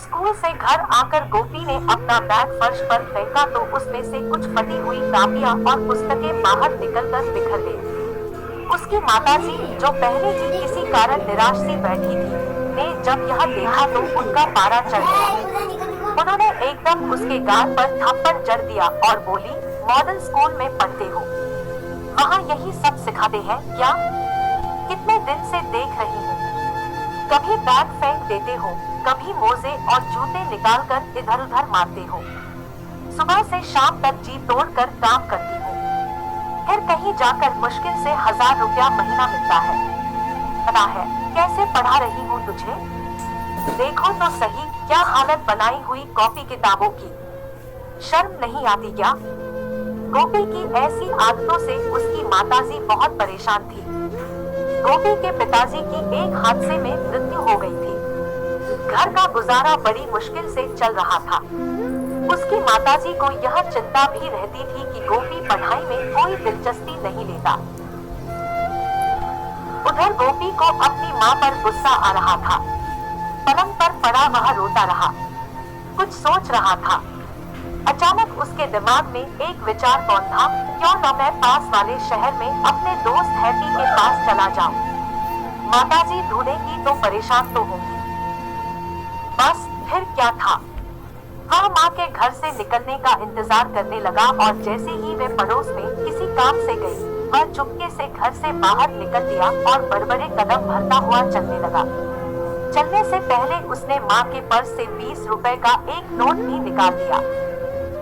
School से घर आकर गोपी ने अपना बैग फर्श पर फेंका तो उसमें से कुछ फटी हुई कापियां और पुस्तकें बाहर निकलकर बिखर गईं। उसकी माताजी, जो पहले ही किसी कारण निराश सी बैठी थी, ने जब यह देखा तो उनका पारा चढ़ गया। उन्होंने एकदम उसके गाल पर थप्पड़ जड़ दिया और बोली, मॉडल स्कूल में पढ़ते हो, वहाँ यही सब सिखाते हैं क्या? कितने दिन से देख रही हूँ, कभी बैग फेंक देते हो, कभी मोजे और जूते निकालकर इधर उधर मारते हो, सुबह से शाम तक जी तोड़कर काम करती हो, फिर कहीं जाकर मुश्किल से 1000 रुपया महीना मिलता है। पता है कैसे पढ़ा रही हूँ तुझे? देखो तो सही क्या हालत बनाई हुई कॉपी किताबों की, शर्म नहीं आती क्या? गोपी की ऐसी आदतों से उसकी माताजी बहुत परेशान थी। गोपी के पिताजी की एक हादसे में मृत्यु हो गई थी। घर का गुजारा बड़ी मुश्किल से चल रहा था। उसकी माताजी को यह चिंता भी रहती थी कि गोपी पढ़ाई में कोई दिलचस्पी नहीं लेता। उधर गोपी को अपनी माँ पर गुस्सा आ रहा था। पलंग पर पड़ा वह रोता रहा, कुछ सोच रहा था। अचानक उसके दिमाग में एक विचार कौन था, क्यों न मैं पास वाले शहर में अपने दोस्त हैप्पी के पास चला जाऊं। माताजी ढूंढेंगी तो परेशान तो होंगी। बस फिर क्या था, वह माँ के घर से निकलने का इंतजार करने लगा और जैसे ही वे पड़ोस में किसी काम से गई, वह चुपके से घर से बाहर निकल लिया और बड़बड़े कदम भरता हुआ चलने लगा। चलने से पहले उसने माँ के पर्स से 20 रुपए का एक नोट भी निकाल लिया।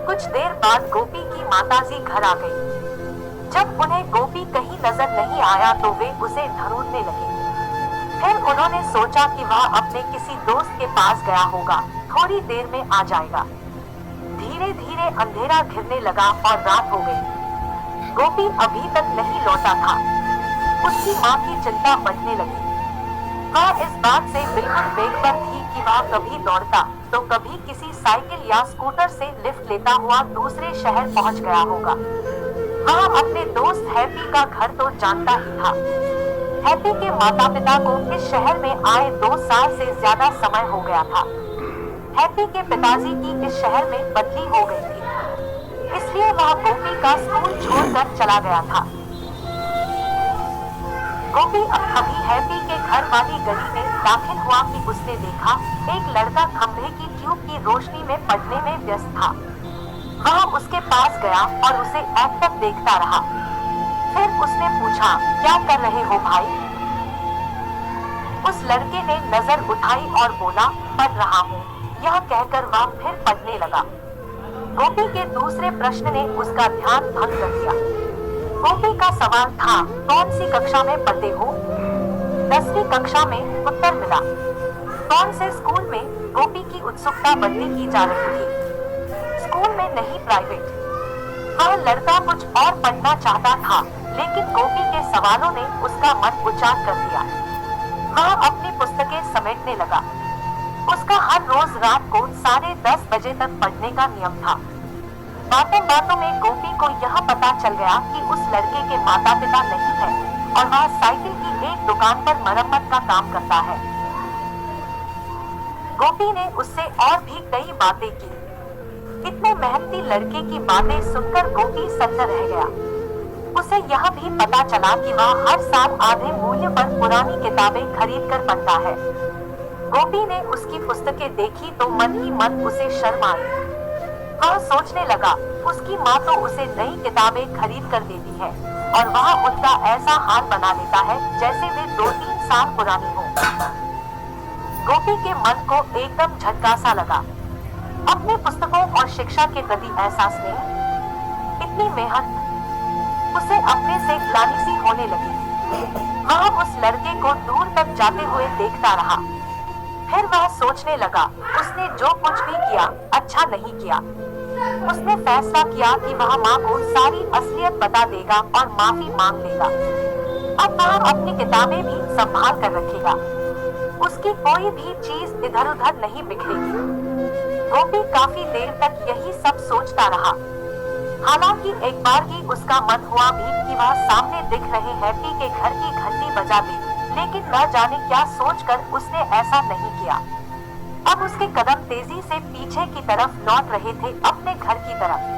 कुछ देर बाद गोपी की माताजी घर आ गई। जब उन्हें गोपी कहीं नजर नहीं आया तो वे उसे ढूंढने लगे। फिर उन्होंने सोचा कि वह अपने किसी दोस्त के पास गया होगा, थोड़ी देर में आ जाएगा। धीरे धीरे अंधेरा घिरने लगा और रात हो गई। गोपी अभी तक नहीं लौटा था। उसकी माँ की चिंता बढ़ने लगी। वह इस बात से बिल्कुल बेखबर थी कि वह कभी दौड़ता तो कभी किसी साइकिल या स्कूटर से लिफ्ट लेता हुआ दूसरे शहर पहुंच गया होगा। वह अपने दोस्त हैप्पी का घर तो जानता ही था। हैप्पी के माता पिता को इस शहर में आए 2 साल से ज्यादा समय हो गया था। हैप्पी के पिताजी की इस शहर में बदली हो गई थी, इसलिए वह गोपी का स्कूल छोड़कर चला गया था। गोपी अभी हैप्पी के घर वाली गली में दाखिल हुआ कि उसने देखा एक लड़का खंभे की ट्यूब की रोशनी में पढ़ने में व्यस्त था। वह उसके पास गया और उसे एकटक देखता रहा। फिर उसने पूछा, क्या कर रहे हो भाई? उस लड़के ने नजर उठाई और बोला, पढ़ रहा हूँ। यह कहकर वह फिर पढ़ने लगा। गोपी के दूसरे प्रश्न ने उसका ध्यान भंग कर दिया। गोपी का सवाल था, कौन सी कक्षा में पढ़ते हो? 10वीं कक्षा में, उत्तर मिला। कौन से स्कूल में? गोपी की उत्सुकता बढ़ती ही जा रही थी। स्कूल में नहीं, प्राइवेट। वह लड़का कुछ और पढ़ना चाहता था, लेकिन गोपी के सवालों ने उसका मन उचाट कर दिया। वह अपनी पुस्तकें समेटने लगा। उसका हर रोज रात को 10:30 बजे तक पढ़ने का नियम था। बातों बातों में गोपी को यह पता चल गया कि उस लड़के के माता पिता नहीं है और वह साइकिल की एक दुकान पर मरम्मत का काम करता है। गोपी ने उससे और भी कई बातें की। इतने मेहनती लड़के की बातें सुनकर गोपी सन्न रह गया। उसे यह भी पता चला कि वह हर साल आधे मूल्य पर पुरानी किताबें खरीद कर पढ़ता है। गोपी ने उसकी पुस्तकें देखी तो मन ही मन उसे शर्म आई। वह सोचने लगा, उसकी माँ तो उसे नई किताबें खरीद कर देती है और वह उनका ऐसा हाल बना लेता है जैसे वे 2-3 साल पुरानी हो। गोपी के मन को एकदम झटका सा लगा। अपनी पुस्तकों और शिक्षा के प्रति एहसास ने इतनी मेहनत, उसे अपने से ग्लानि सी होने लगी। वह उस लड़के को दूर तक जाते हुए देखता रहा। फिर वह सोचने लगा, उसने जो कुछ भी किया अच्छा नहीं किया। उसने फैसला किया कि वह माँ को सारी असलियत बता देगा और माफी मांग लेगा। अब वह अपनी किताबें भी संभाल कर रखेगा। उसकी कोई भी चीज इधर उधर नहीं बिखरेगी। गोपी काफी देर तक यही सब सोचता रहा। हालांकि एक बार ही उसका मन हुआ भी कि वह सामने दिख रहे हैप्पी के घर की घंटी बजा दे, लेकिन न जाने क्या सोचकर उसने ऐसा नहीं किया। अब उसके कदम तेजी से पीछे की तरफ लौट रहे थे, अपने घर की तरफ।